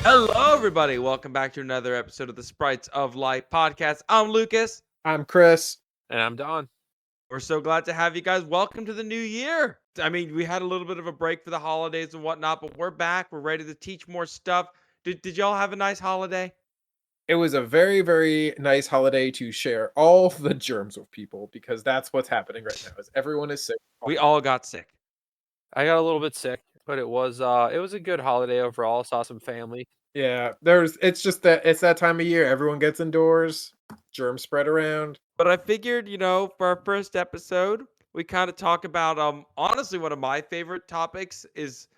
Hello, everybody. Welcome back to another episode of the Sprites of Life podcast. I'm Lucas. I'm Chris. And I'm Don. We're so glad to have you guys. Welcome to the new year. I mean, we had a little bit of a break for the holidays and whatnot, but we're back. We're ready to teach more stuff. Did y'all have a nice holiday? It was a very, very nice holiday to share all the germs with people because that's what's happening right now. Is everyone is sick. We all got sick. I got a little bit sick, but it was a good holiday overall. Saw some family. Yeah, it's just that it's that time of year. Everyone gets indoors, germs spread around. But I figured, for our first episode, we kind of talk about honestly one of my favorite topics is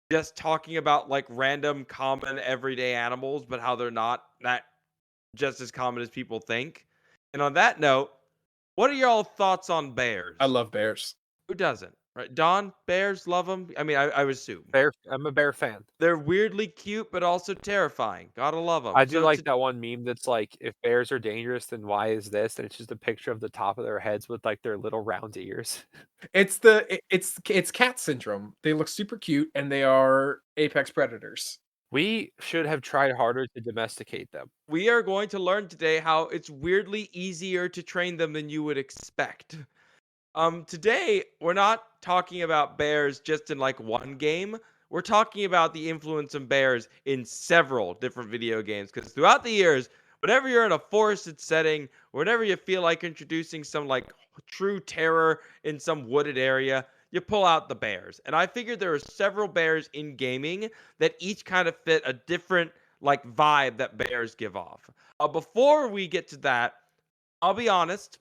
just talking about like random common everyday animals, but how they're not that just as common as people think. And on that note, what are y'all thoughts on bears? I love bears. Who doesn't? Right? Don, bears, love them. I mean, I would assume. I'm a bear fan. They're weirdly cute, but also terrifying. Gotta love them. I do like that one meme that's like, if bears are dangerous, then why is this? And it's just a picture of the top of their heads with like their little round ears. It's cat syndrome. They look super cute and they are apex predators. We should have tried harder to domesticate them. We are going to learn today how it's weirdly easier to train them than you would expect. Today we're not talking about bears just in like one game. We're talking about the influence of bears in several different video games because throughout the years, whenever you're in a forested setting, whenever you feel like introducing some like true terror in some wooded area, you pull out the bears. And I figured there are several bears in gaming that each kind of fit a different like vibe that bears give off. Before we get to that, I'll be honest.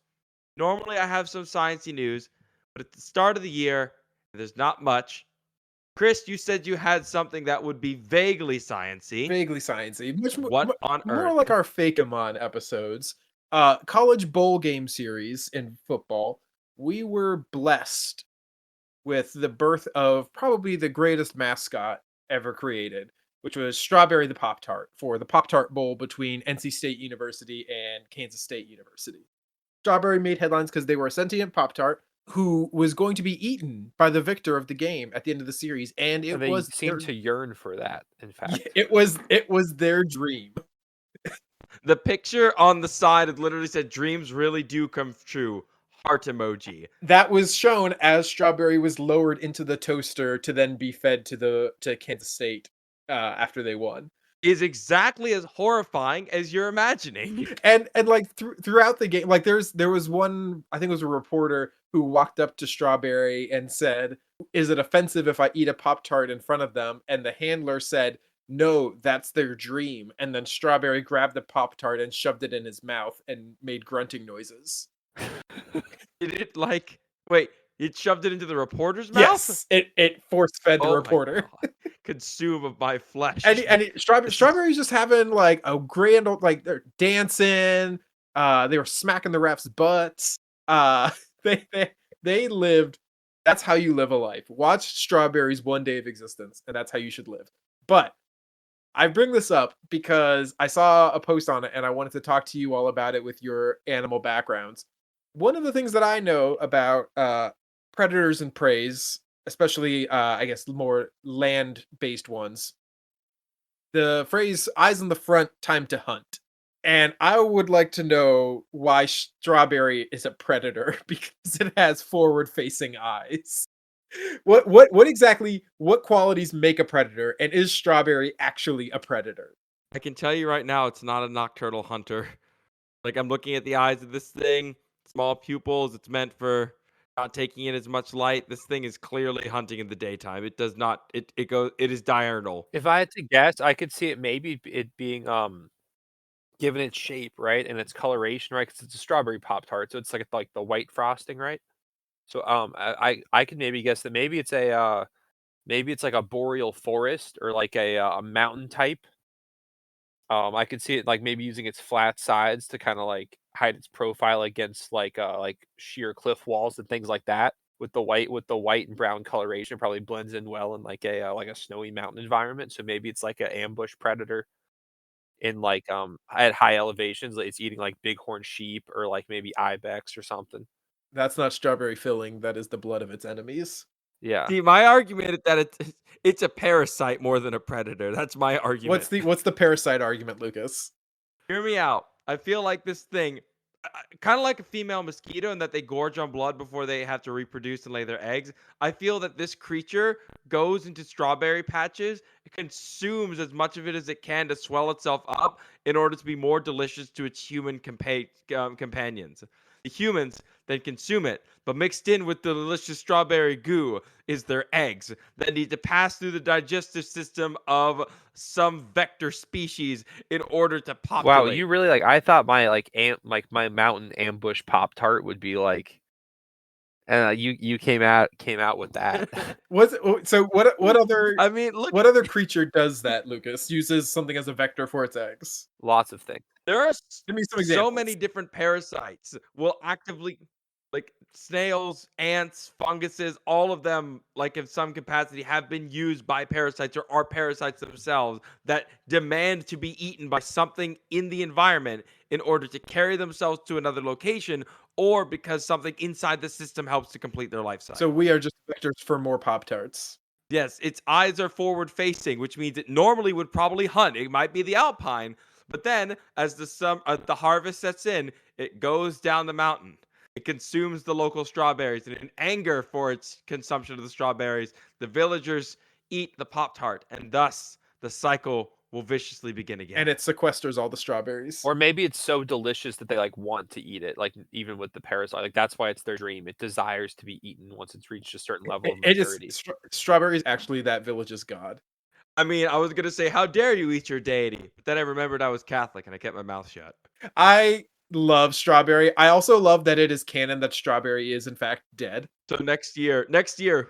Normally, I have some sciencey news, but at the start of the year, there's not much. Chris, you said you had something that would be vaguely sciencey. Vaguely sciencey. What on more earth? like our Fake-A-Mon episodes. College bowl game series in football. We were blessed with the birth of probably the greatest mascot ever created, which was Strawberry the Pop-Tart for the Pop-Tart Bowl between NC State University and Kansas State University. Strawberry made headlines because they were a sentient Pop-Tart who was going to be eaten by the victor of the game at the end of the series, and And they seem to yearn for that, in fact. it was their dream. The picture on the side it literally said dreams really do come true. Heart emoji. That was shown as Strawberry was lowered into the toaster to then be fed to Kansas State after they won. Is exactly as horrifying as you're imagining. And like throughout the game, like there was one, I think it was a reporter who walked up to Strawberry and said, "Is it offensive if I eat a Pop-Tart in front of them?" And the handler said, "No, that's their dream." And then Strawberry grabbed the Pop-Tart and shoved it in his mouth and made grunting noises. Did it like wait, it shoved it into the reporter's mouth? Yes, it force-fed the Oh my reporter. God. Consume of my flesh. And Strawberry's just having like a grand old, like they're dancing, they were smacking the refs' butts. They they lived. That's how you live a life. Watch Strawberry's one day of existence, and that's how you should live. But I bring this up because I saw a post on it, and I wanted to talk to you all about it with your animal backgrounds. One of the things that I know about predators and preys, especially I guess more land-based ones, the phrase "eyes in the front, time to hunt." And I would like to know why Strawberry is a predator because it has forward-facing eyes. What qualities make a predator, and is Strawberry actually a predator? I can tell you right now, it's not a nocturnal hunter. Like I'm looking at the eyes of this thing, small pupils. It's meant for not taking in as much light. This thing is clearly hunting in the daytime. It does not. It goes. It is diurnal. If I had to guess, I could see it maybe it being given its shape, right, and its coloration, right, because it's a strawberry Pop-Tart, so it's like the white frosting, right? So, I could maybe guess that maybe it's like a boreal forest or like a mountain type. I could see it like maybe using its flat sides to kinda like hide its profile against like sheer cliff walls and things like that. With the white and brown coloration, probably blends in well in like a snowy mountain environment. So maybe it's like an ambush predator in at high elevations. Like it's eating like bighorn sheep or like maybe ibex or something. That's not strawberry filling, that is the blood of its enemies. Yeah. See, my argument is that it's a parasite more than a predator. That's my argument. What's the parasite argument, Lucas? Hear me out. I feel like this thing, kind of like a female mosquito, in that they gorge on blood before they have to reproduce and lay their eggs. I feel that this creature goes into strawberry patches, it consumes as much of it as it can to swell itself up in order to be more delicious to its human companions. The humans then consume it, but mixed in with the delicious strawberry goo is their eggs that need to pass through the digestive system of some vector species in order to populate. Wow, you really I thought my my mountain ambush Pop Tart would be like, you came out with that. What other I mean, look, what other creature does that, Lucas? Uses something as a vector for its eggs? Lots of things. there are Give me some so examples. many different parasites will actively, like snails, ants, funguses, all of them, like in some capacity, have been used by parasites or are parasites themselves that demand to be eaten by something in the environment in order to carry themselves to another location, or because something inside the system helps to complete their life cycle. So we are just vectors for more Pop-Tarts. Yes, its eyes are forward facing, which means it normally would probably hunt. It might be the alpine, but then as the harvest sets in, it goes down the mountain. It consumes the local strawberries, and in anger for its consumption of the strawberries, the villagers eat the Pop-Tart, and thus the cycle will viciously begin again. And it sequesters all the strawberries. Or maybe it's so delicious that they want to eat it, even with the parasite. Like that's why it's their dream. It desires to be eaten once it's reached a certain level of It is maturity. strawberries actually that village's god. I mean, I was gonna say, how dare you eat your deity? But then I remembered I was Catholic and I kept my mouth shut. I love strawberry. I also love that it is canon that strawberry is in fact dead. So next year,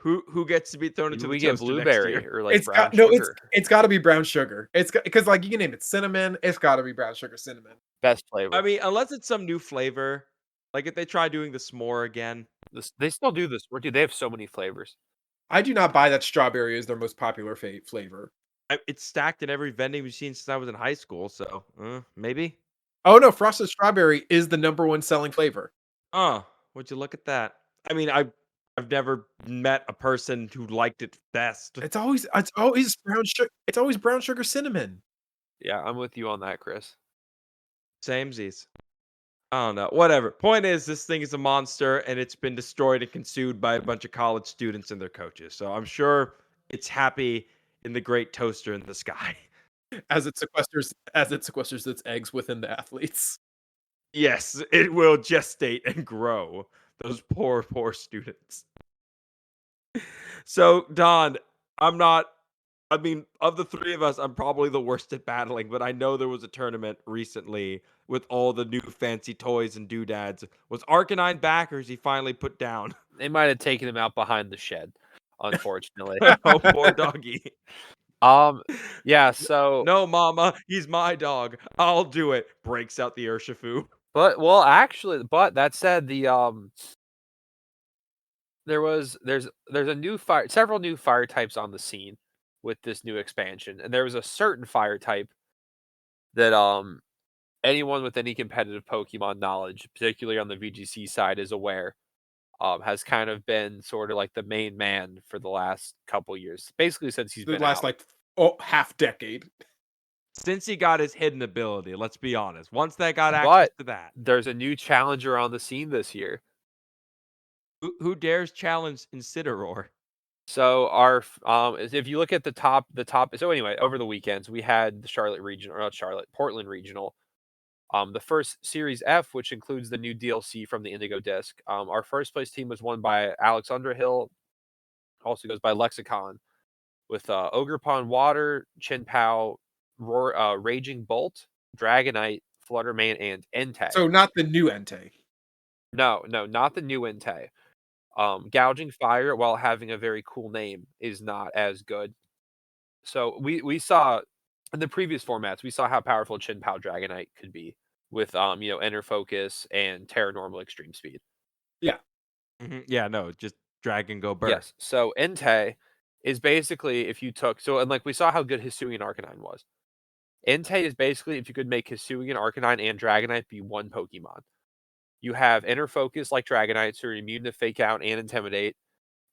who gets to be thrown into We the get toaster next blueberry year? or It's brown got no, sugar. it's got to be brown sugar. It's because you can name it cinnamon. It's got to be brown sugar cinnamon. Best flavor. I mean, unless it's some new flavor, like if they try doing the s'more again. They still do this. Dude, they have so many flavors. I do not buy that strawberry is their most popular flavor. It's stacked in every vending machine since I was in high school, so maybe. Oh no, frosted strawberry is the #1 selling flavor. Would you look at that? I mean, I've never met a person who liked it best. It's always brown sugar. It's always brown sugar cinnamon. Yeah, I'm with you on that, Chris. Samesies. I don't know. Whatever. Point is, this thing is a monster, and it's been destroyed and consumed by a bunch of college students and their coaches. So I'm sure it's happy in the great toaster in the sky. As it sequesters its eggs within the athletes. Yes, it will gestate and grow. Those poor, poor students. So, Don, I mean, of the three of us, I'm probably the worst at battling, but I know there was a tournament recently with all the new fancy toys and doodads. Was Arcanine back, or is he finally put down? They might have taken him out behind the shed, unfortunately. Oh, poor doggy. Yeah, so No, mama, he's my dog. I'll do it. Breaks out the Urshifu. but that said, there's a new several new fire types on the scene with this new expansion, and there was a certain fire type that anyone with any competitive Pokemon knowledge, particularly on the VGC side, is aware has kind of been sort of like the main man for the last couple years, basically since he's The been last out. half decade. Since he got his hidden ability, let's be honest. Once they got But access to that, there's a new challenger on the scene this year. who dares challenge Incineroar? So if you look at the top. So anyway, over the weekends we had the Portland regional. The first Series F, which includes the new DLC from the Indigo Disc. Our first place team was won by Alex Underhill. Also goes by Lexicon, with Ogerpon Water, Chinpow, Raging Bolt, Dragonite, Fluttermane, and Entei. So not the new Entei. No, not the new Entei. Gouging Fire, while having a very cool name, is not as good. So we saw in the previous formats, we saw how powerful Chinpow Dragonite could be with Enter Focus and Terra Normal Extreme Speed. Yeah. Mm-hmm. Yeah, no, just drag and go burn. Yes. So Entei is basically and like we saw how good Hisuian Arcanine was. Entei is basically if you could make Hisuian Arcanine and Dragonite be one Pokemon. You have Enter Focus like Dragonite, so you're immune to Fake Out and Intimidate.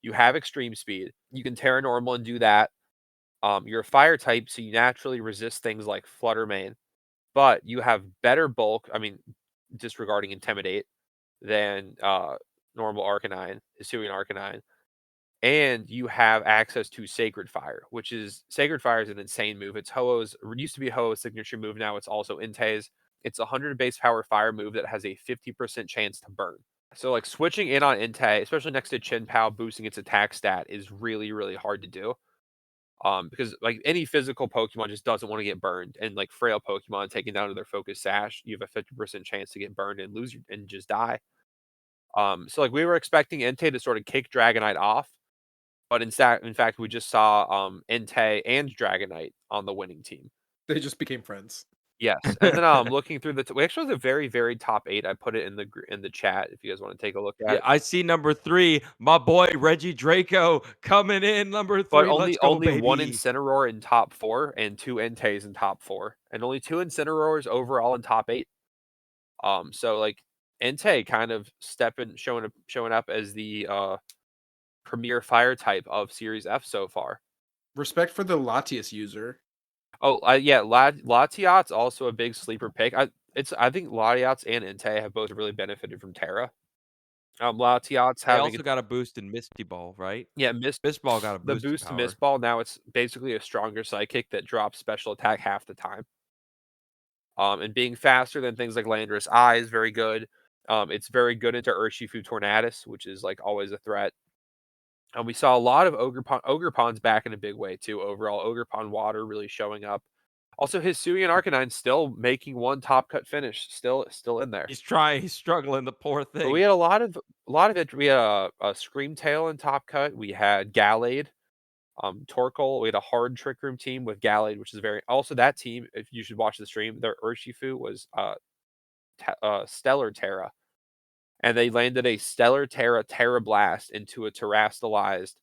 You have extreme speed. You can Terra Normal and do that. You're a fire type, so you naturally resist things like Flutter Mane, but you have better bulk. I mean, disregarding Intimidate than normal Arcanine, Hisuian Arcanine, and you have access to Sacred Fire, which is Sacred Fire is an insane move. It's Ho-Oh's it used to be Ho-Oh's signature move. Now it's also Entei's. It's a 100 base power fire move that has a 50% chance to burn. So like switching in on Entei, especially next to Chin-Pao, boosting its attack stat is really, really hard to do. Because like any physical Pokemon just doesn't want to get burned, and like frail Pokemon taken down to their Focus Sash, you have a 50% chance to get burned and lose and just die. So like we were expecting Entei to sort of kick Dragonite off, but in fact we just saw Entei and Dragonite on the winning team. They just became friends. Yes, and then looking through we actually have a very, very top 8. I put it in the chat if you guys want to take a look at Yeah, it. I see number 3, my boy Reggie Draco coming in number 3. But Let's go, only one baby. Incineroar in top 4 and 2 Enteis in top 4, and only 2 Incineroars overall in top 8. So like Entei kind of showing up as the premier fire type of Series F so far. Respect for the Latias user. Oh, yeah, Latiat's also a big sleeper pick. I think Latias and Entei have both really benefited from Terra. Latiat's They having also got a boost in Misty Ball, right? Mist Ball got a the boost in boost to power. Mist Ball. Now it's basically a stronger psychic that drops special attack half the time. And being faster than things like Landorus Eye is very good. It's very good into Urshifu Tornadus, which is like always a threat. And we saw a lot of Ogerpon's back in a big way too. Overall, Ogerpon Water really showing up. Also, Hisuian Arcanine still making one top cut finish, still in there. He's struggling, the poor thing. But we had a lot of it. We had a Screamtail in top cut. We had Gallade, Torkoal. We had a hard Trick Room team with Gallade, which is also that team. If you should watch the stream, their Urshifu was Stellar Terra, and they landed a Stellar Terra Blast into a terastallized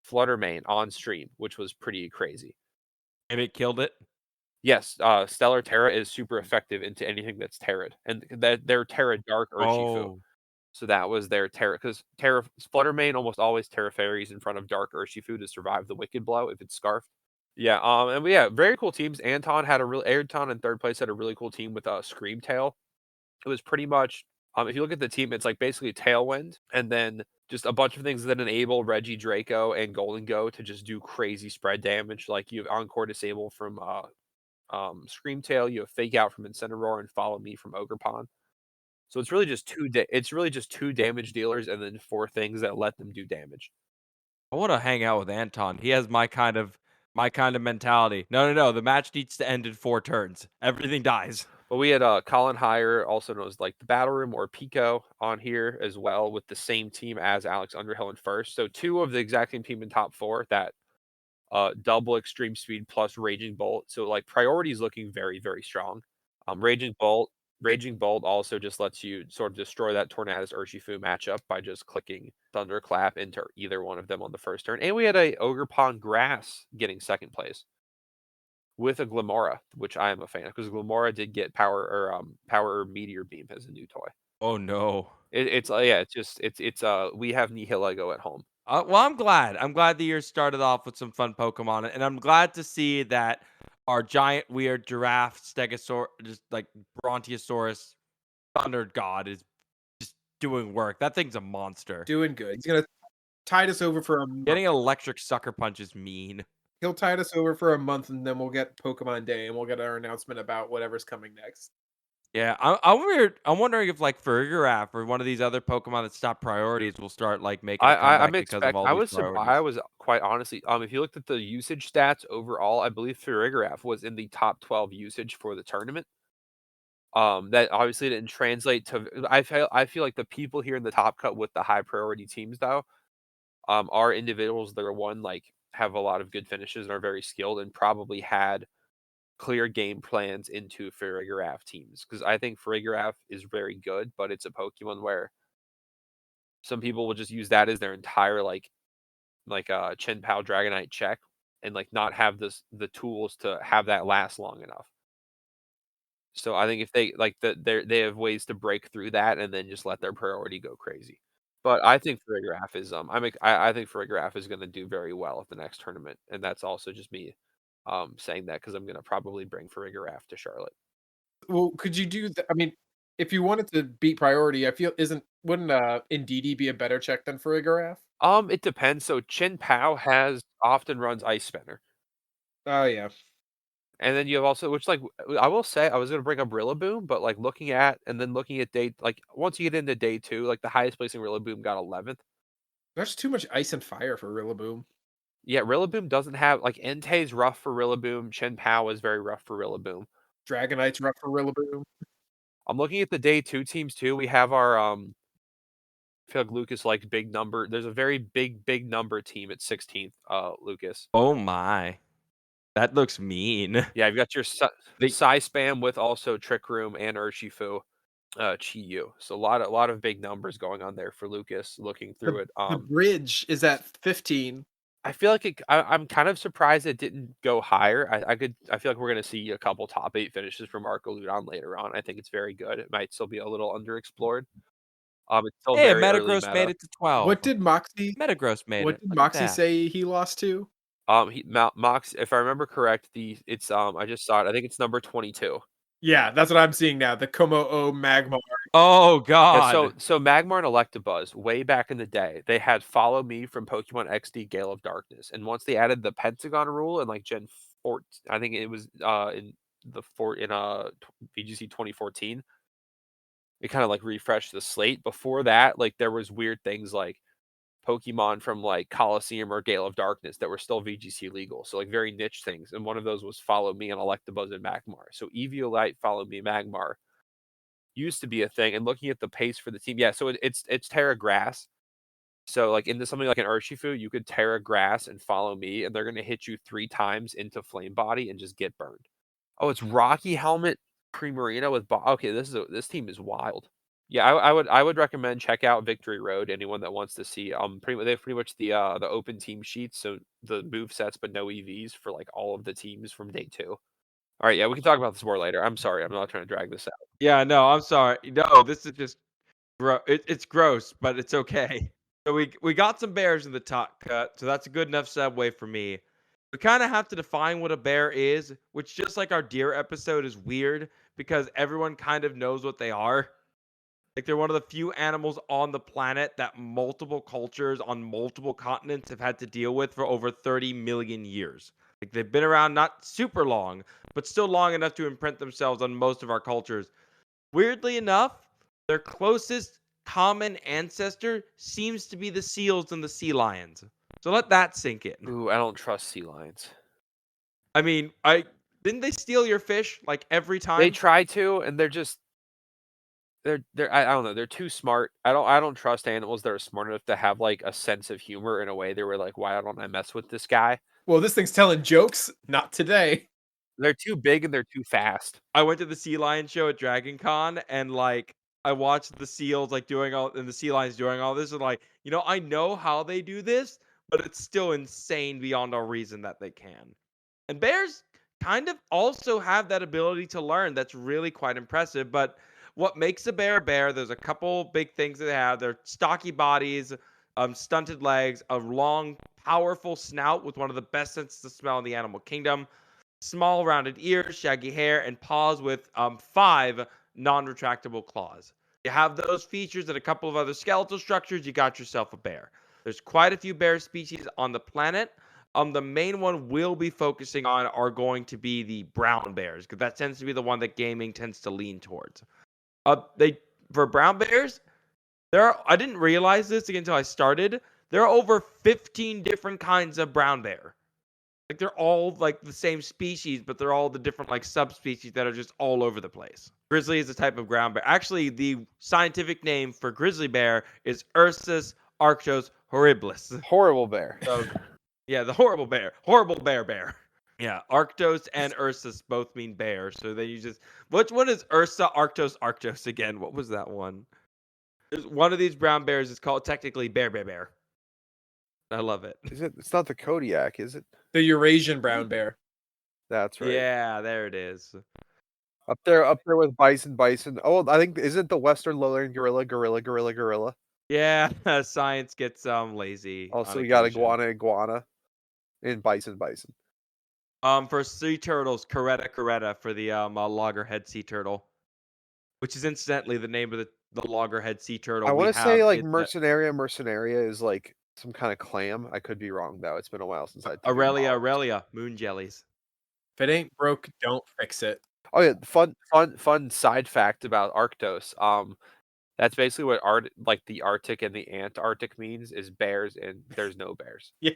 Flutter Mane on stream, which was pretty crazy. And it killed it? Yes, Stellar Terra is super effective into anything that's Terra'd, and they're Terra Dark Urshifu. Oh. So that was their Terra, because Flutter Mane almost always Terra Fairies in front of Dark Urshifu to survive the Wicked Blow if it's Scarfed. Yeah, and very cool teams. Airton in third place had a really cool team with Screamtail. It was pretty much, if you look at the team, it's like basically Tailwind, and then just a bunch of things that enable Reggie Draco and Golden Go to just do crazy spread damage. Like you have Encore Disable from Screamtail, you have Fake Out from Incineroar, and Follow Me from Ogerpon. So it's really just two damage dealers and then 4 things that let them do damage. I want to hang out with Anton. He has my kind of mentality. No. The match needs to end in 4 turns. Everything dies. But we had Colin Hire, also known as like the Battle Room or Pico, on here as well with the same team as Alex Underhill in first. So 2 of the exact same team in top 4 that double extreme speed plus Raging Bolt. So like priority is looking very, very strong. Raging Bolt also just lets you sort of destroy that Tornadus Urshifu matchup by just clicking Thunderclap into either one of them on the first turn. And we had a Ogerpon Grass getting second place with a Glimmora, which I am a fan of, because Glimmora did get power or Meteor Beam as a new toy. Oh no. We have Nihilego at home. Well, I'm glad. I'm glad the year started off with some fun Pokemon, and I'm glad to see that our giant weird giraffe Stegosaurus, just like Brontosaurus Thunder God, is just doing work. That thing's a monster. Doing good. He's gonna tide us over for a month. Getting an electric sucker punch is mean. He'll tide us over for a month, and then we'll get Pokemon Day, and we'll get our announcement about whatever's coming next. Yeah, I'm wondering if like Farigiraf or one of these other Pokemon that stop priorities will start like making a comeback because of all these priorities. I was quite honestly, if you looked at the usage stats overall, I believe Farigiraf was in the top 12 usage for the tournament. That obviously didn't translate to. I feel like the people here in the top cut with the high priority teams though, are individuals that are like have a lot of good finishes and are very skilled and probably had clear game plans into Farigiraf teams, because I think Farigiraf is very good, but it's a Pokemon where some people will just use that as their entire like Chien-Pao Dragonite check and like not have the tools to have that last long enough. So I think if they they have ways to break through that and then just let their priority go crazy. But I think Farigiraf is I think Farigiraf is gonna do very well at the next tournament, and that's also just me saying that because I'm gonna probably bring Farigiraf to Charlotte. Well, could you do I mean, if you wanted to beat priority, I feel wouldn't Indeedee be a better check than Farigiraf? It depends. So Chin Pao often runs Ice Spinner. Oh yeah. And then you have also which, like, I will say, I was gonna bring up Rillaboom, but, like, looking at day once you get into day 2, like, the highest placing Rillaboom got 11th. There's too much ice and fire for Rillaboom. Yeah, Rillaboom doesn't have like, Entei's rough for Rillaboom, Chen Pao is very rough for Rillaboom. Dragonite's rough for Rillaboom. I'm looking at the day 2 teams too, we have our, I feel like Lucas likes big number there's a very big number team at 16th, Lucas. Oh my. That looks mean. Yeah, you've got your They Psy Spam with also Trick Room and Urshifu. Chi-Yu. So a lot of big numbers going on there for Lucas looking through it. The bridge is at 15. I feel like I'm kind of surprised it didn't go higher. I feel like we're gonna see a couple top 8 finishes from Arcoludon later on. I think it's very good. It might still be a little underexplored. It's still Hey, very early Metagross made meta. it to 12. What did Moxie Metagross made what it. did Look at Moxie that. say he lost to? Mox, if I remember correct, it's I just saw it. I think it's number 22. Yeah, that's what I'm seeing now. The Komo-O Magmar. Oh Yeah, god. so Magmar and Electabuzz, way back in the day, they had Follow Me from Pokemon XD Gale of Darkness, and once they added the Pentagon rule in like Gen 4, I think it was in VGC 2014, it kind of like refreshed the slate. Before that, like there was weird things like Pokemon from like Coliseum or Gale of Darkness that were still VGC legal, so like very niche things, and one of those was Follow Me and Electabuzz and Magmar. So Eviolite, Follow Me, Magmar used to be a thing, and looking at the pace for the team, yeah, so it's Terra Grass. So, like, into something like an Urshifu, you could Terra Grass and Follow Me, and they're gonna hit you 3 times into Flame Body and just get burned. Oh, it's Rocky Helmet Primarina with okay, this team is wild. Yeah, I would recommend check out Victory Road, anyone that wants to see, they have pretty much the open team sheets, so the move sets, but no EVs for, like, all of the teams from day 2. Alright, yeah, we can talk about this more later. I'm sorry, I'm not trying to drag this out. Yeah, no, I'm sorry. No, this is just it's gross, but it's okay. So we got some bears in the top cut, so that's a good enough segue for me. We kind of have to define what a bear is, which just like our deer episode is weird because everyone kind of knows what they are. Like they're one of the few animals on the planet that multiple cultures on multiple continents have had to deal with for over 30 million years. Like they've been around not super long, but still long enough to imprint themselves on most of our cultures. Weirdly enough, their closest common ancestor seems to be the seals and the sea lions. So let that sink in. Ooh, I don't trust sea lions. I mean, I didn't they steal your fish like every time? They try to, and they're just I don't know, they're too smart. I don't trust animals that are smart enough to have, like, a sense of humor in a way they were like, "Why don't I mess with this guy?" Well, this thing's telling jokes. Not today. They're too big and they're too fast. I went to the sea lion show at Dragon Con and like I watched the seals like doing all and the sea lions doing all this and like, I know how they do this, but it's still insane beyond all reason that they can. And bears kind of also have that ability to learn that's really quite impressive, but what makes a bear, there's a couple big things that they have. They're stocky bodies, stunted legs, a long, powerful snout with one of the best senses of smell in the animal kingdom, small rounded ears, shaggy hair, and paws with 5 non-retractable claws. You have those features and a couple of other skeletal structures, you got yourself a bear. There's quite a few bear species on the planet. The main one we'll be focusing on are going to be the brown bears, because that tends to be the one that gaming tends to lean towards. They for brown bears, I didn't realize this until I started. There are over 15 different kinds of brown bear. Like they're all like the same species, but they're all the different like subspecies that are just all over the place. Grizzly is a type of ground bear. Actually, the scientific name for grizzly bear is Ursus arctos horribilis. Horrible bear. So, yeah, the horrible bear. Yeah, Arctos and Ursus both mean bear. So then you just which one is Ursa Arctos again? What was that one? There's one of these brown bears is called technically bear. I love it. It's not the Kodiak, is it? The Eurasian brown bear. That's right. Yeah, there it is. Up there with bison. Oh, I think isn't the Western lowland gorilla. Yeah, science gets lazy on Also, we got occasion. iguana, and bison. For sea turtles, Caretta for the loggerhead sea turtle, which is incidentally the name of the loggerhead sea turtle I we want to say have. like It's Mercenaria is like some kind of clam. I could be wrong though. It's been a while since I took any models. Aurelia, moon jellies. If it ain't broke, don't fix it. Oh yeah, fun side fact about Arctos. That's basically what like the Arctic and the Antarctic means is bears, and there's no bears. Yeah.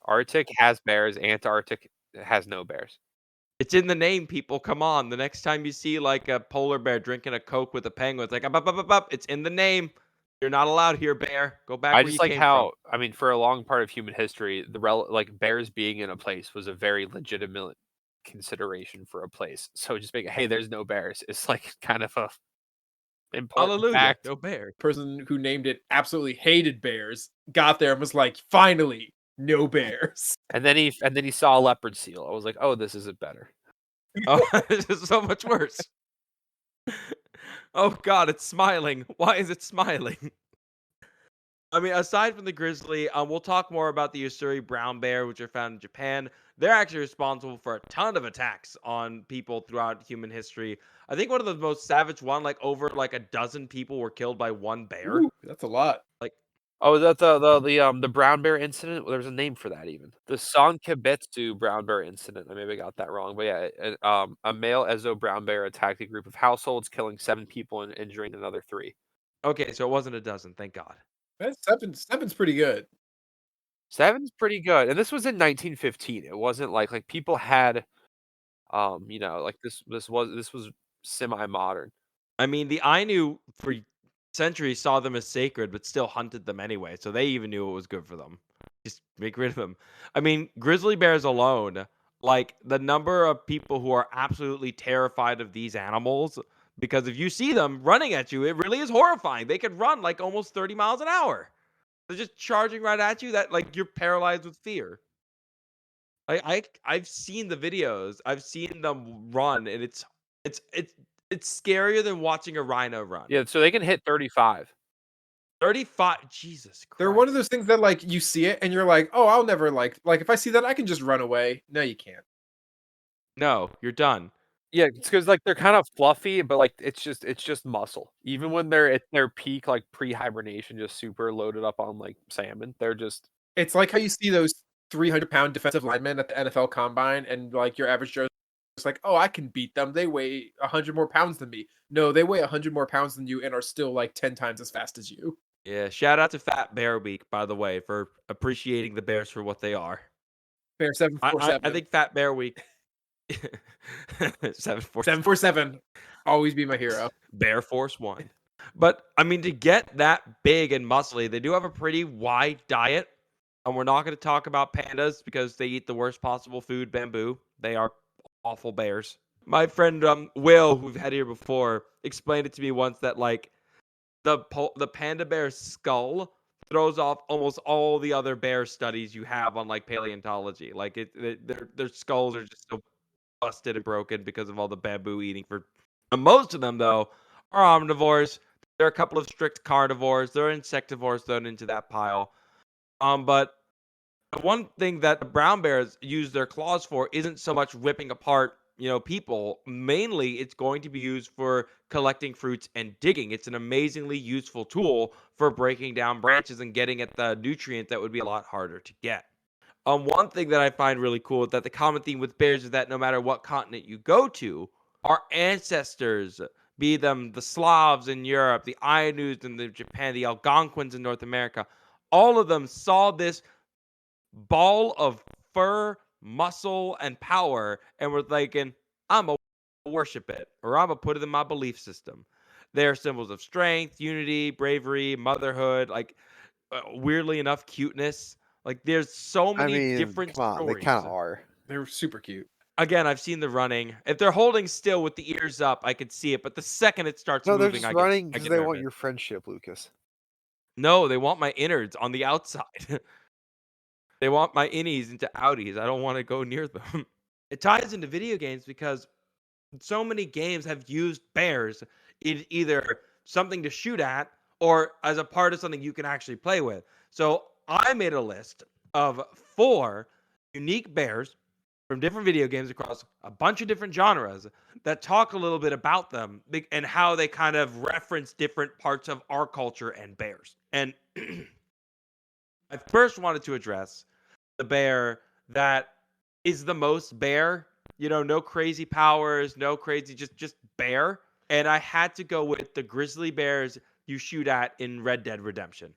Arctic has bears, Antarctic has no bears. It's in the name, people. Come on. The next time you see like a polar bear drinking a Coke with a penguin, it's like up. It's in the name. You're not allowed here, bear. Go back I where you just like came from. how, I mean, for a long part of human history, like bears being in a place was a very legitimate consideration for a place. So just being, hey, there's no bears, it's like kind of a important Hallelujah. fact. No bear. Person who named it absolutely hated bears, got there and was like, finally, no bears. And then he saw a leopard seal. I was like, oh, this isn't better. Oh, this is so much worse. Oh God, it's smiling. Why is it smiling? I mean, aside from the grizzly, we'll talk more about the Usuri brown bear, which are found in Japan. They're actually responsible for a ton of attacks on people throughout human history. I think one of the most savage one, like over like a dozen people were killed by one bear. Ooh, that's a lot. Like, Oh, is that the brown bear incident? Well, there's a name for that even. The Sankebetsu brown bear incident. I maybe got that wrong, but yeah, a male Ezo brown bear attacked a group of households, killing 7 people and injuring another 3. okay, so it wasn't a dozen, thank God. That's seven's pretty good. 7's pretty good, and this was in 1915. It wasn't like people had, like this was semi-modern. I mean, the Ainu for centuries saw them as sacred, but still hunted them anyway. So they even knew it was good for them. Just make rid of them. I mean, grizzly bears alone, like the number of people who are absolutely terrified of these animals, because if you see them running at you, it really is horrifying. They could run like almost 30 miles an hour. They're just charging right at you that like you're paralyzed with fear. I've seen the videos. I've seen them run, and it's it's scarier than watching a rhino run. Yeah, so they can hit 35. 35. Jesus Christ. They're one of those things that like you see it and you're like, oh, I'll never like if I see that I can just run away. No, you can't. No, you're done. Yeah, it's because like they're kind of fluffy, but like it's just muscle. Even when they're at their peak, like pre-hibernation, just super loaded up on like salmon, they're just It's like how you see those 300-pound defensive linemen at the NFL Combine, and like your average Joe is like, oh, I can beat them. They weigh 100 more pounds than me. No, they weigh 100 more pounds than you and are still like 10 times as fast as you. Yeah, shout out to Fat Bear Week, by the way, for appreciating the bears for what they are. Bear I 747. think Fat Bear Week 747 747. Always be my hero. Bear Force 1. But I mean, to get that big and muscly, they do have a pretty wide diet. And we're not going to talk about pandas because they eat the worst possible food, bamboo. They are awful bears. My friend Will, who we've had here before, explained it to me once that like the panda bear's skull throws off almost all the other bear studies you have on like paleontology. Like their skulls are just so busted and broken because of all the bamboo eating. For most of them though are omnivores. There are a couple of strict carnivores. There are insectivores thrown into that pile. But one thing that the brown bears use their claws for isn't so much ripping apart, people. Mainly, it's going to be used for collecting fruits and digging. It's an amazingly useful tool for breaking down branches and getting at the nutrient that would be a lot harder to get. One thing that I find really cool is that the common theme with bears is that no matter what continent you go to, our ancestors, be them the Slavs in Europe, the Ainus in Japan, the Algonquins in North America, all of them saw this ball of fur, muscle, and power, and were thinking, I'm going to worship it, or I'm going to put it in my belief system. They're symbols of strength, unity, bravery, motherhood, like weirdly enough, cuteness. Like there's so I many mean, different come on, they stories. kind of are. They're super cute. Again, I've seen the running. If they're holding still with the ears up, I could see it. But the second it starts No, they're moving, just I running get because they want nervous. your friendship, Lucas. No, they want my innards on the outside. They want my innies into outies. I don't want to go near them. It ties into video games because so many games have used bears in either something to shoot at or as a part of something you can actually play with. So I made a list of 4 unique bears from different video games across a bunch of different genres that talk a little bit about them and how they kind of reference different parts of our culture and bears. And I first wanted to address the bear that is the most bear, no crazy powers, no crazy, just bear. And I had to go with the grizzly bears you shoot at in Red Dead Redemption.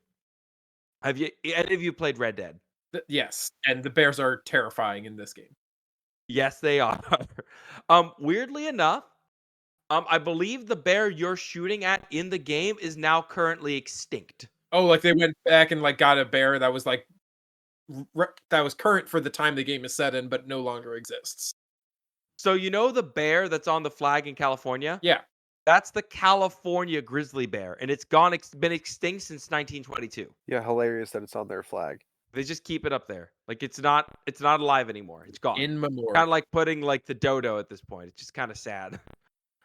Have any of you played Red Dead? Yes, and the bears are terrifying in this game. Yes, they are. Weirdly enough, I believe the bear you're shooting at in the game is now currently extinct. Oh, like they went back and like got a bear that was like that was current for the time the game is set in, but no longer exists. So the bear that's on the flag in California? Yeah. That's the California grizzly bear, and it's been extinct since 1922. Yeah, hilarious that it's on their flag. They just keep it up there. Like it's not alive anymore. It's gone. In memoriam. Kind of like putting like the dodo at this point. It's just kind of sad.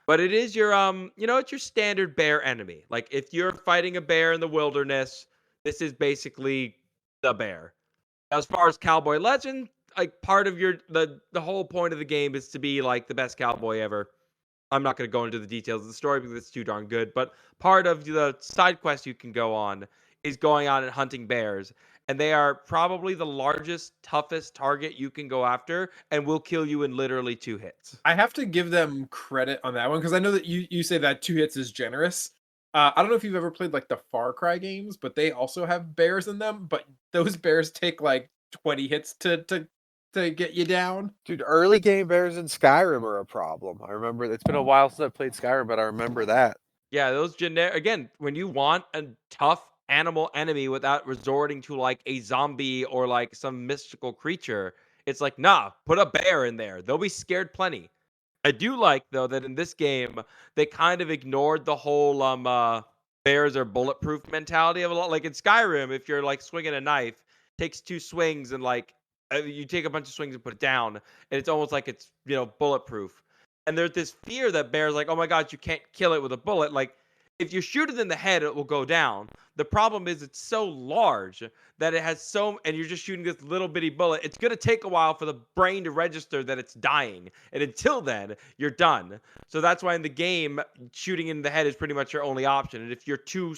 But it is your it's your standard bear enemy. Like if you're fighting a bear in the wilderness, this is basically the bear. As far as Cowboy Legend, like part of the whole point of the game is to be like the best cowboy ever. I'm not going to go into the details of the story because it's too darn good, but part of the side quest you can go on is going on and hunting bears, and they are probably the largest, toughest target you can go after and will kill you in literally 2 hits. I have to give them credit on that one because I know that you say that 2 hits is generous. I don't know if you've ever played like the Far Cry games, but they also have bears in them, but those bears take like 20 hits to get you down. Dude, early game bears in Skyrim are a problem. I remember it's been a while since I played Skyrim, but I remember that. Yeah, those generic again, when you want a tough animal enemy without resorting to like a zombie or like some mystical creature, it's like, nah, put a bear in there. They'll be scared plenty. I do like though that in this game they kind of ignored the whole bears are bulletproof mentality of a lot. Like in Skyrim, if you're like swinging a knife, takes 2 swings and like you take a bunch of swings and put it down, and it's almost like it's bulletproof. And there's this fear that bears like, oh my god, you can't kill it with a bullet. Like if you shoot it in the head, it will go down. The problem is it's so large that it has and you're just shooting this little bitty bullet. It's going to take a while for the brain to register that it's dying. And until then, you're done. So that's why in the game, shooting in the head is pretty much your only option. And if you're too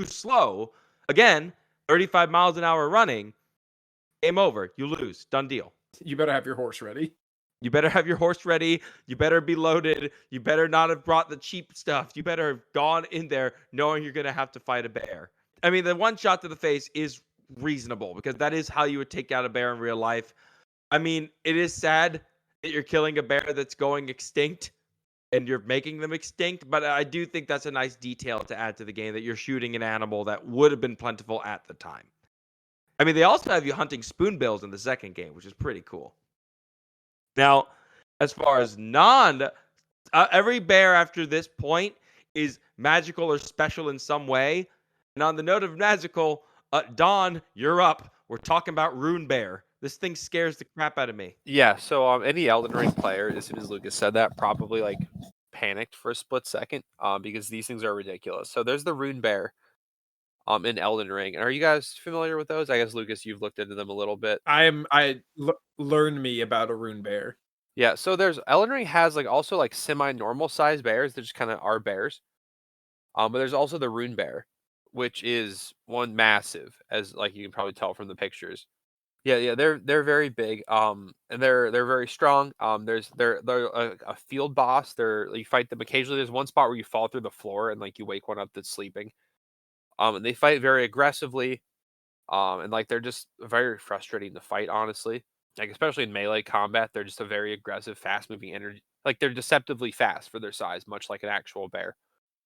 slow, again, 35 miles an hour running, game over. You lose. Done deal. You better have your horse ready. You better have your horse ready. You better be loaded. You better not have brought the cheap stuff. You better have gone in there knowing you're going to have to fight a bear. I mean, the one shot to the face is reasonable because that is how you would take out a bear in real life. I mean, it is sad that you're killing a bear that's going extinct and you're making them extinct, but I do think that's a nice detail to add to the game that you're shooting an animal that would have been plentiful at the time. I mean, they also have you hunting spoonbills in the second game, which is pretty cool. Now, as far as every bear after this point is magical or special in some way. And on the note of magical, Don, you're up. We're talking about Rune Bear. This thing scares the crap out of me. Yeah, so any Elden Ring player, as soon as Lucas said that, probably like panicked for a split second because these things are ridiculous. So there's the Rune Bear in Elden Ring. And are you guys familiar with those? I guess, Lucas, you've looked into them a little bit. Learn me about a Rune Bear. Yeah, so Elden Ring has like also like semi-normal sized bears that just kind of are bears. But there's also the Rune Bear, which is one massive, as like you can probably tell from the pictures. Yeah, they're very big. And they're very strong. They're a field boss. You fight them occasionally. There's one spot where you fall through the floor and like you wake one up that's sleeping. And they fight very aggressively. And like they're just very frustrating to fight, honestly. Like especially in melee combat, they're just a very aggressive, fast-moving energy. Like they're deceptively fast for their size, much like an actual bear.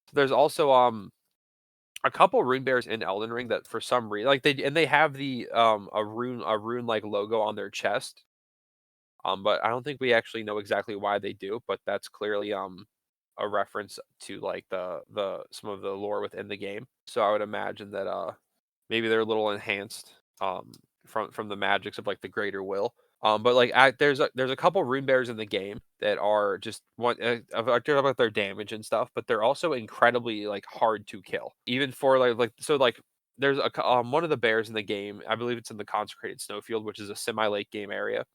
So there's also a couple rune bears in Elden Ring that for some reason like they have the a rune like logo on their chest. But I don't think we actually know exactly why they do, but that's clearly a reference to like the some of the lore within the game. So I would imagine that maybe they're a little enhanced from the magics of like the greater will. But like there's a couple rune bears in the game that are just one about their damage and stuff, but they're also incredibly like hard to kill. Even for like there's one of the bears in the game, I believe it's in the Consecrated Snowfield, which is a semi-late game area,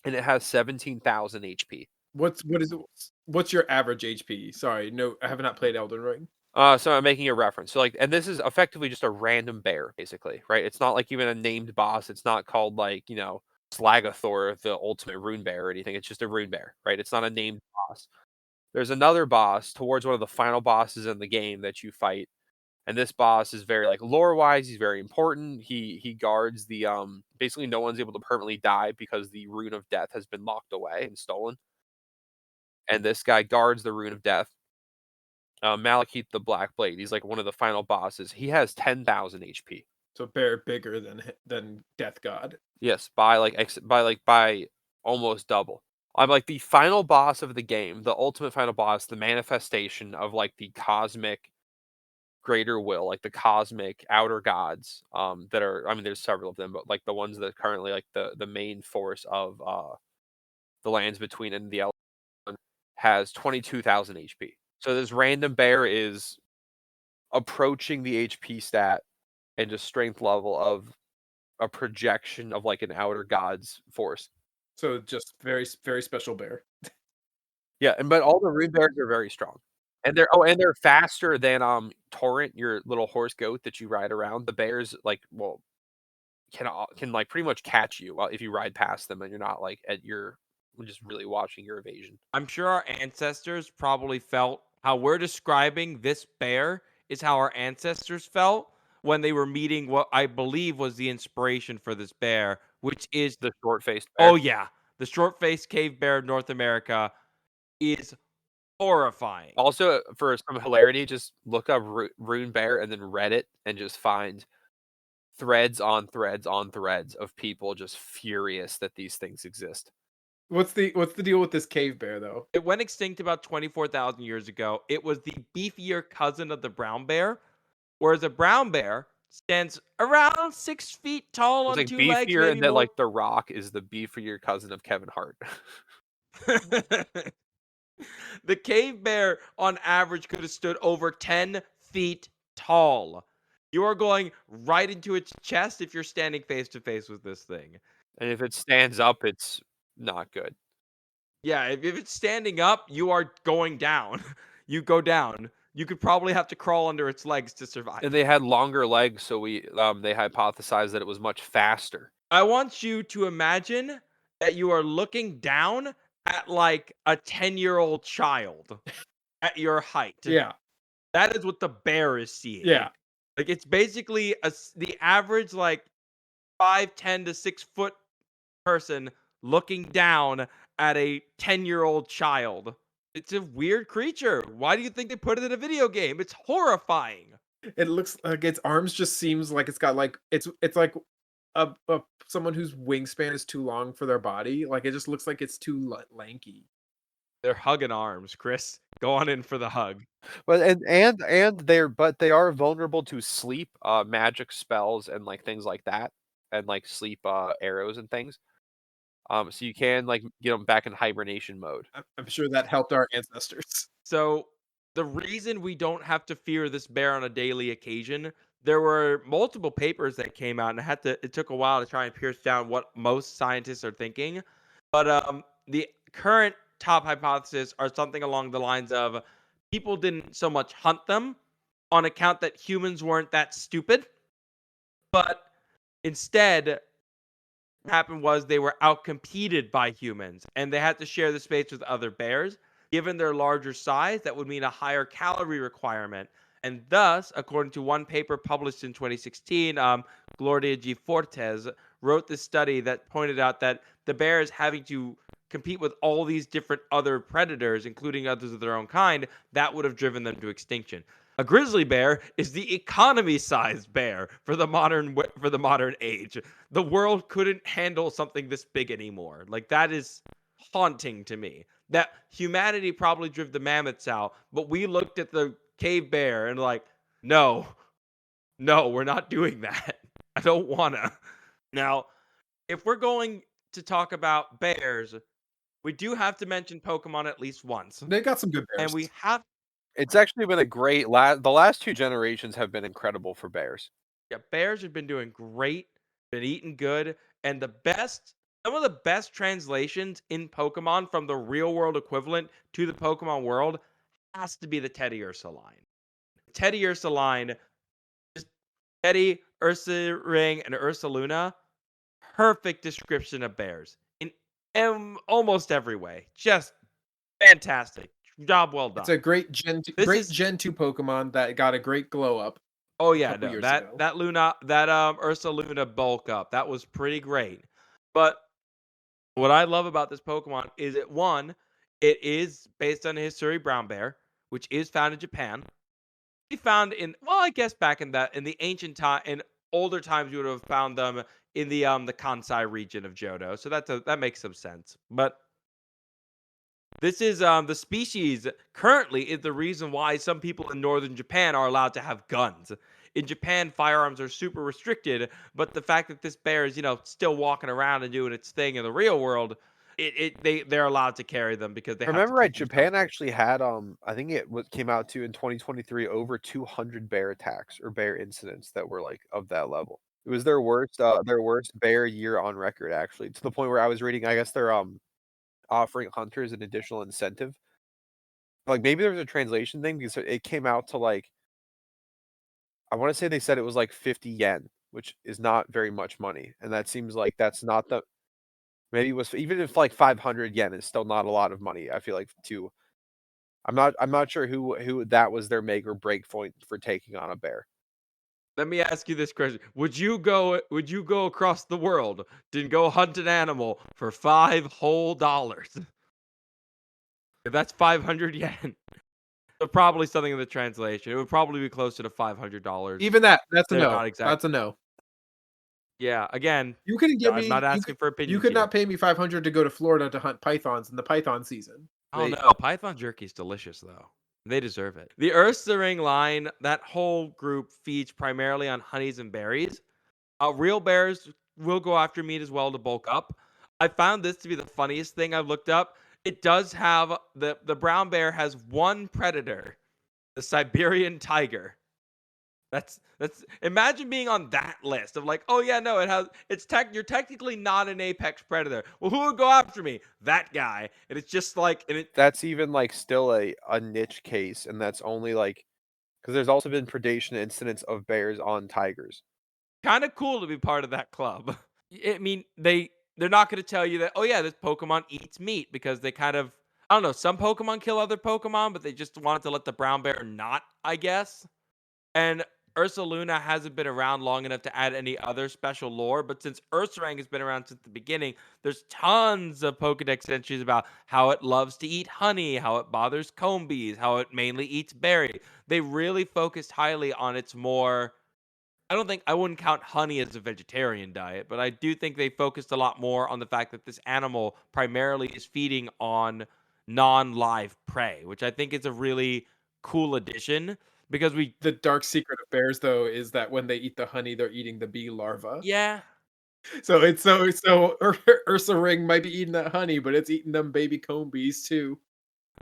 and it has 17,000 HP. What's your average HP? Sorry, no, I have not played Elden Ring. So I'm making a reference. So like, and this is effectively just a random bear, basically, right? It's not like even a named boss. It's not called like, Slagathor, the ultimate rune bear or anything. It's just a rune bear, right? It's not a named boss. There's another boss towards one of the final bosses in the game that you fight. And this boss is very like lore-wise, he's very important. He guards the basically no one's able to permanently die because the rune of death has been locked away and stolen. And this guy guards the rune of death. Malekith the Black Blade. He's like one of the final bosses. He has 10,000 HP. So bear bigger than Death God. Yes, by almost double. I'm like the final boss of the game, the ultimate final boss, the manifestation of like the cosmic greater will, like the cosmic outer gods. That are, I mean, there's several of them, but like the ones that currently like the main force of the lands between and the Elven has 22,000 HP. So this random bear is approaching the HP stat and just strength level of a projection of like an outer god's force. So just very very special bear. Yeah, but all the rune bears are very strong. And they're faster than Torrent, your little horse goat that you ride around. The bears can like pretty much catch you if you ride past them and you're not like just really watching your evasion. I'm sure our ancestors probably felt how we're describing this bear is how our ancestors felt when they were meeting what I believe was the inspiration for this bear, which is The short-faced bear. oh yeah, the short-faced cave bear of North America is horrifying. Also, for some hilarity, just look up rune bear and then Reddit and just find threads on threads on threads of people just furious that these things exist. What's the deal with this cave bear though? It went extinct about 24,000 years ago. It was the beefier cousin of the brown bear, whereas a brown bear stands around 6 feet tall It's on like two legs. beefier, Maybe and then more. like The Rock is the beefier cousin of Kevin Hart. The cave bear, on average, could have stood over 10 feet tall. You are going right into its chest if you're standing face to face with this thing. And if it stands up, it's not good. Yeah, if it's standing up, you are going down. You go down. You could probably have to crawl under its legs to survive. And they had longer legs, so they hypothesized that it was much faster. I want you to imagine that you are looking down at like a 10-year-old child at your height. Yeah. That is what the bear is seeing. Yeah. Like it's basically the average like 5'10" to 6 foot person looking down at a 10-year-old child. It's a weird creature. Why do you think they put it in a video game? It's horrifying. It looks like its arms just seems like it's got like it's like a someone whose wingspan is too long for their body. Like it just looks like it's too lanky. They're hugging arms, Chris. Go on in for the hug. But they are vulnerable to sleep, magic spells, and like things like that, and like sleep arrows and things. So you can like get them back in hibernation mode. I'm sure that helped our ancestors. So the reason we don't have to fear this bear on a daily occasion, there were multiple papers that came out, and it took a while to try and pierce down what most scientists are thinking. But the current top hypothesis are something along the lines of people didn't so much hunt them on account that humans weren't that stupid, but instead what happened was they were outcompeted by humans and they had to share the space with other bears. Given their larger size, that would mean a higher calorie requirement. And thus, according to one paper published in 2016, Gloria G. Fortes wrote this study that pointed out that the bears having to compete with all these different other predators, including others of their own kind, that would have driven them to extinction. A grizzly bear is the economy-sized bear for the modern age. The world couldn't handle something this big anymore. Like, that is haunting to me. That humanity probably drove the mammoths out, but we looked at the cave bear and like, no, we're not doing that. I don't wanna. Now, if we're going to talk about bears, we do have to mention Pokemon at least once. They got some good bears. And we have It's actually been a great the last 2 generations have been incredible for bears. yeah, bears have been doing great, been eating good, and some of the best translations in Pokemon from the real world equivalent to the Pokemon world has to be the Teddiursa line. Teddiursa line, just Teddy, Ursaring, and Ursaluna, perfect description of bears in almost every way. Just fantastic. Job well done. It's a great Gen 2, Gen 2 Pokemon that got a great glow up. Oh yeah, couple no, years that ago. that Luna, that Ursaluna bulk up, that was pretty great. But what I love about this Pokemon is it is based on a Hisui brown bear, which is found in Japan. We found I guess back in the ancient time, in older times, you would have found them in the Kansai region of Johto. So that makes some sense. But this is the species currently is the reason why some people in northern Japan are allowed to have guns. In Japan, firearms are super restricted, but the fact that this bear is, still walking around and doing its thing in the real world, they're allowed to carry them because they have to Remember right, keep Japan themselves safe. actually had I think came out to in 2023 over 200 bear attacks or bear incidents that were like of that level. It was their worst bear year on record actually, to the point where I was reading, I guess they're offering hunters an additional incentive. Like maybe there was a translation thing because it came out to like I want to say they said it was like 50 yen, which is not very much money. And that seems like that's not the maybe it was even if like 500 yen is still not a lot of money. I feel like to I'm not sure who that was their make or break point for taking on a bear. Let me ask you this question: Would you go across the world to go hunt an animal for $5 whole? If that's 500 yen, so probably something in the translation. It would probably be closer to $500. Even that's a They're no. not exact. That's a no. Yeah, again, You couldn't give I'm me not asking for you opinions could here. not pay me 500 to go to Florida to hunt pythons in the python season. Oh They- no, Python jerky is delicious though. They deserve it. The Ursaring line, that whole group feeds primarily on honeys and berries. Real bears will go after meat as well to bulk up. I found this to be the funniest thing I've looked up. It does have the brown bear has one predator, the Siberian tiger. That's imagine being on that list of like, oh yeah, no, you're technically not an apex predator. Well, who would go after me? That guy. And it's just like, That's even like still a niche case, and that's only like because there's also been predation incidents of bears on tigers. kind of cool to be part of that club. I mean, they're not going to tell you that, oh yeah, this Pokemon eats meat, because they kind of, I don't know, some Pokemon kill other Pokemon, but they just wanted to let the brown bear not, I guess. And Ursaluna hasn't been around long enough to add any other special lore, but since Ursaring has been around since the beginning, there's tons of Pokedex entries about how it loves to eat honey, how it bothers comb bees, how it mainly eats berry. They really focused highly on its more, I wouldn't count honey as a vegetarian diet, but I do think they focused a lot more on the fact that this animal primarily is feeding on non-live prey, which I think is a really cool addition, because the dark secret of bears though is that when they eat the honey, they're eating the bee larva. yeah, So it's Ursaring might be eating that honey, but it's eating them baby comb bees too.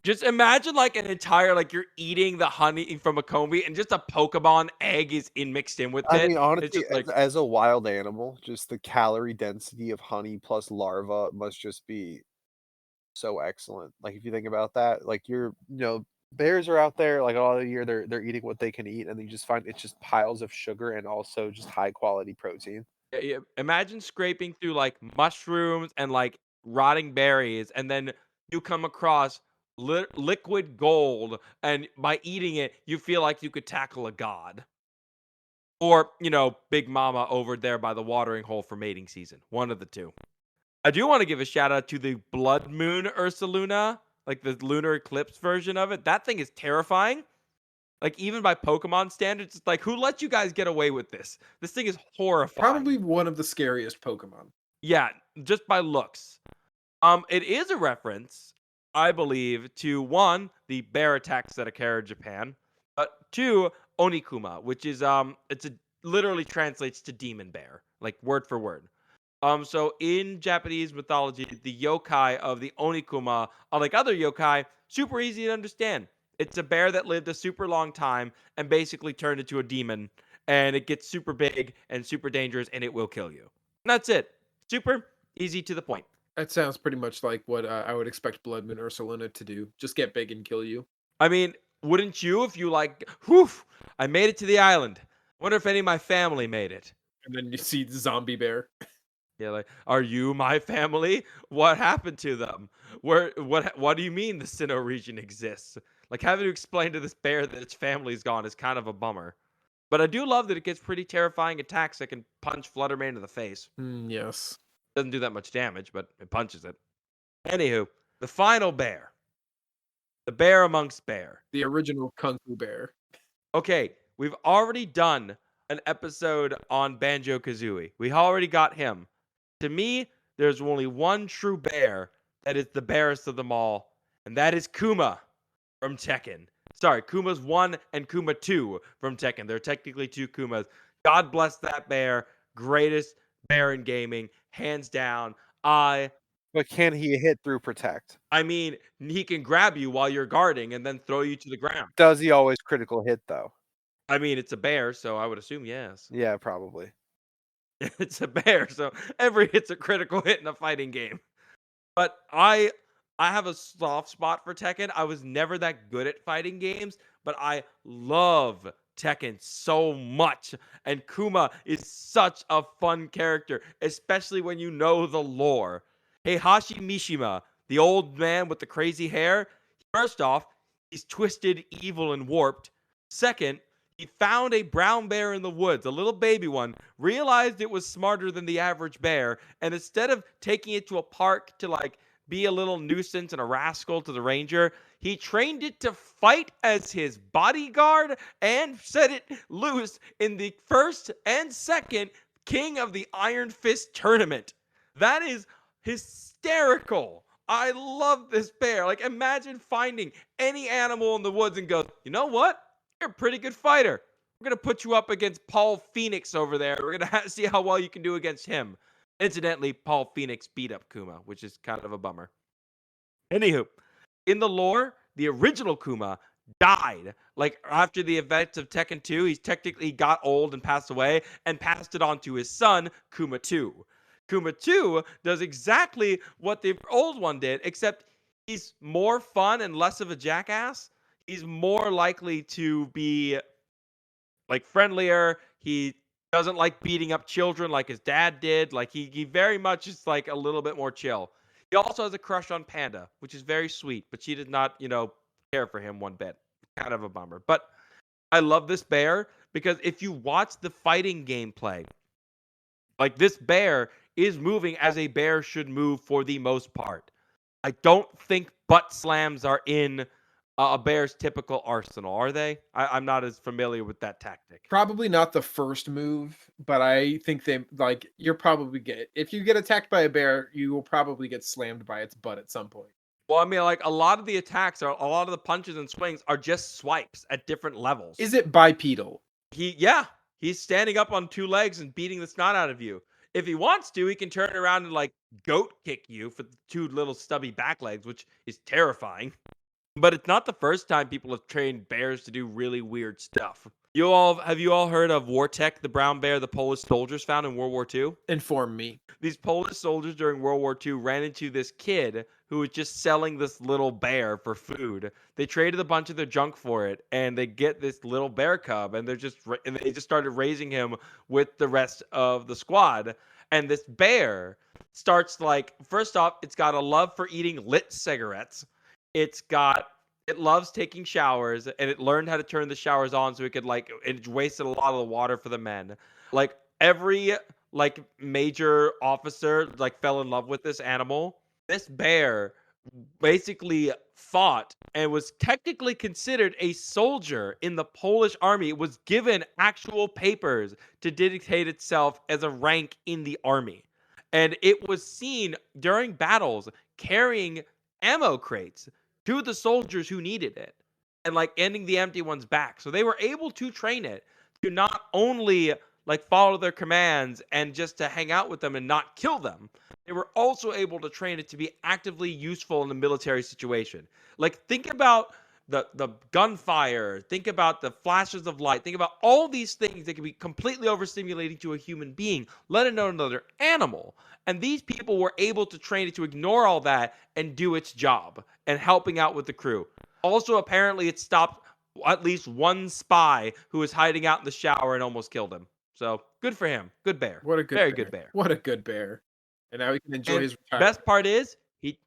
just imagine like an entire, like you're eating the honey from a comb bee and just a Pokemon egg is mixed in with I it. mean, It's honestly, just like, as a wild animal, just the calorie density of honey plus larva must just be so excellent. Like if you think about that, like bears are out there like all the year they're eating what they can eat, and you just find it's just piles of sugar and also just high quality protein. yeah, imagine scraping through like mushrooms and like rotting berries, and then you come across liquid gold, and by eating it, you feel like you could tackle a god. Or, Big Mama over there by the watering hole for mating season. One of the two. I do want to give a shout out to the Blood Moon Ursaluna, like the lunar eclipse version of it. That thing is terrifying. Like, even by Pokemon standards, it's like, who let you guys get away with this? This thing is horrifying. Probably one of the scariest Pokemon. Yeah, just by looks. It is a reference, I believe, to one, the bear attacks that occur in Japan, but two, Onikuma, which is literally translates to demon bear, like word for word. So in Japanese mythology, the yokai of the Onikuma, unlike other yokai, super easy to understand. It's a bear that lived a super long time and basically turned into a demon, and it gets super big and super dangerous, and it will kill you. And that's it. Super easy to the point. That sounds pretty much like what I would expect Blood Moon Ursulina to do. Just get big and kill you. I mean, wouldn't you if you like, whew, I made it to the island. Wonder if any of my family made it. And then you see the zombie bear. Yeah, like, are you my family? What happened to them? What do you mean the Sinnoh region exists? Like having to explain to this bear that its family's gone is kind of a bummer. But I do love that it gets pretty terrifying attacks that can punch Fluttermane in the face. Yes. Doesn't do that much damage, but it punches it. Anywho, the final bear. The bear amongst bear. The original Kung Fu bear. Okay, we've already done an episode on Banjo-Kazooie. We already got him. To me, there's only one true bear that is the barest of them all, and that is Kuma from Tekken. Sorry, Kuma's 1 and Kuma 2 from Tekken. There are technically 2 Kumas. God bless that bear. Greatest bear in gaming, hands down. But can he hit through protect? I mean, he can grab you while you're guarding and then throw you to the ground. Does he always critical hit though? I mean, it's a bear, so I would assume yes. Yeah, probably. It's a bear, so every hit's a critical hit in a fighting game. But I have a soft spot for Tekken. I was never that good at fighting games, but I love Tekken so much. And Kuma is such a fun character, especially when you know the lore. Heihachi Mishima, the old man with the crazy hair, first off, he's twisted, evil, and warped. Second, he found a brown bear in the woods, a little baby one, realized it was smarter than the average bear, and instead of taking it to a park to like be a little nuisance and a rascal to the ranger, he trained it to fight as his bodyguard and set it loose in the first and second King of the Iron Fist tournament. That is hysterical. I love this bear. Like, imagine finding any animal in the woods and goes, you know what? You're a pretty good fighter. We're going to put you up against Paul Phoenix over there. We're going to see how well you can do against him. Incidentally, Paul Phoenix beat up Kuma, which is kind of a bummer. Anywho, in the lore, the original Kuma died. Like, after the events of Tekken 2, he's technically got old and passed away and passed it on to his son, Kuma 2. Kuma 2 does exactly what the old one did, except he's more fun and less of a jackass. He's more likely to be like friendlier. He doesn't like beating up children like his dad did. Like he very much is like a little bit more chill. He also has a crush on Panda, which is very sweet, but she did not, care for him one bit. Kind of a bummer. But I love this bear because if you watch the fighting gameplay, like this bear is moving as a bear should move for the most part. I don't think butt slams are in a bear's typical arsenal, are they? I'm not as familiar with that tactic. Probably not the first move, but I think you're probably if you get attacked by a bear, you will probably get slammed by its butt at some point. Well, I mean, like a lot of the attacks a lot of the punches and swings are just swipes at different levels. Is it bipedal? He's standing up on 2 legs and beating the snot out of you. If he wants to, he can turn around and like goat kick you for the 2 little stubby back legs, which is terrifying. But it's not the first time people have trained bears to do really weird stuff. Have you all heard of Wartek, the brown bear the Polish soldiers found in World War II? Inform me. These Polish soldiers during World War II ran into this kid who was just selling this little bear for food. They traded a bunch of their junk for it, and they get this little bear cub, and they just started raising him with the rest of the squad. And this bear starts first off, it's got a love for eating lit cigarettes. It loves taking showers, and it learned how to turn the showers on so it wasted a lot of the water for the men. Like every major officer fell in love with this animal. This bear basically fought and was technically considered a soldier in the Polish army. It was given actual papers to dictate itself as a rank in the army. And it was seen during battles carrying ammo crates to the soldiers who needed it and ending the empty ones back. So they were able to train it to not only like follow their commands and just to hang out with them and not kill them. They were also able to train it to be actively useful in a military situation. Like, think about the gunfire, think about the flashes of light, think about all these things that can be completely overstimulating to a human being, let alone another animal. And these people were able to train it to ignore all that and do its job and helping out with the crew. Also, apparently, it stopped at least one spy who was hiding out in the shower and almost killed him. So good for him. Good bear. What a good Very bear. good bear. What a good bear. And now he can enjoy And his retirement. best part is he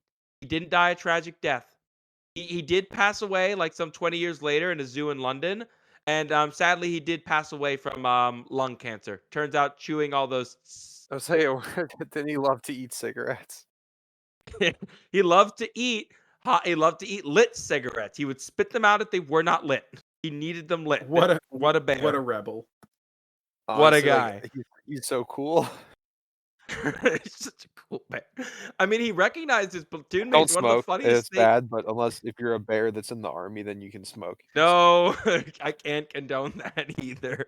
didn't die a tragic death. He did pass away like some 20 years later in a zoo in London. And sadly, he did pass away from lung cancer. Turns out chewing all those. I was saying, didn't he love to eat cigarettes? He loved to eat. He loved to eat lit cigarettes. He would spit them out if they were not lit. He needed them lit. What a bear. What a rebel. What a Honestly, guy. like, he's so cool. He's such a cool bear. I mean, he recognized his platoon Don't mates. One of the smoke. funniest It's things. bad, but unless if you're a bear that's in the army, then you can smoke. No, I can't condone that either.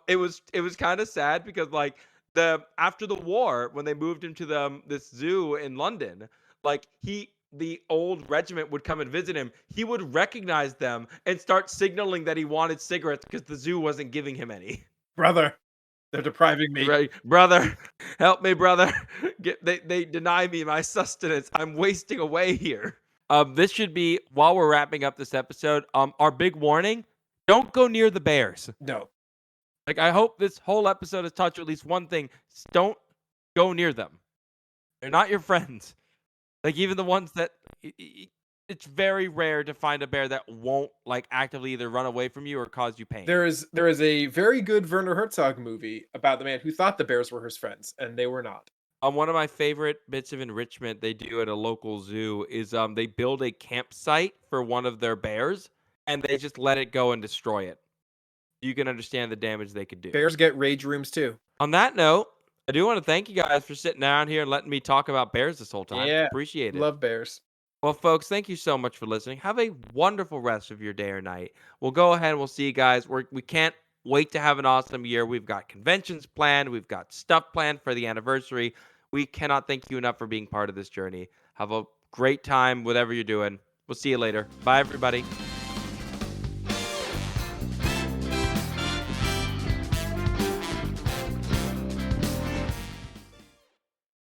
It was kind of sad because like after the war when they moved him to this zoo in London, like the old regiment would come and visit him. He would recognize them and start signaling that he wanted cigarettes because the zoo wasn't giving him any. Brother, they're depriving me. Right, brother, help me, brother. They deny me my sustenance. I'm wasting away here. This should be, while we're wrapping up this episode, our big warning: don't go near the bears. No. Like, I hope this whole episode has taught you at least one thing: don't go near them. They're not your friends. Like, even the ones that it's very rare to find a bear that won't like actively either run away from you or cause you pain. There is a very good Werner Herzog movie about the man who thought the bears were his friends, and they were not. One of my favorite bits of enrichment they do at a local zoo is they build a campsite for one of their bears and they just let it go and destroy it. You can understand the damage they could do. Bears get rage rooms too. On that note, I do want to thank you guys for sitting down here and letting me talk about bears this whole time. Yeah, Appreciate it. Love bears. Well, folks, thank you so much for listening. Have a wonderful rest of your day or night. We'll go ahead and we'll see you guys. We can't wait to have an awesome year. We've got conventions planned. We've got stuff planned for the anniversary. We cannot thank you enough for being part of this journey. Have a great time, whatever you're doing. We'll see you later. Bye, everybody.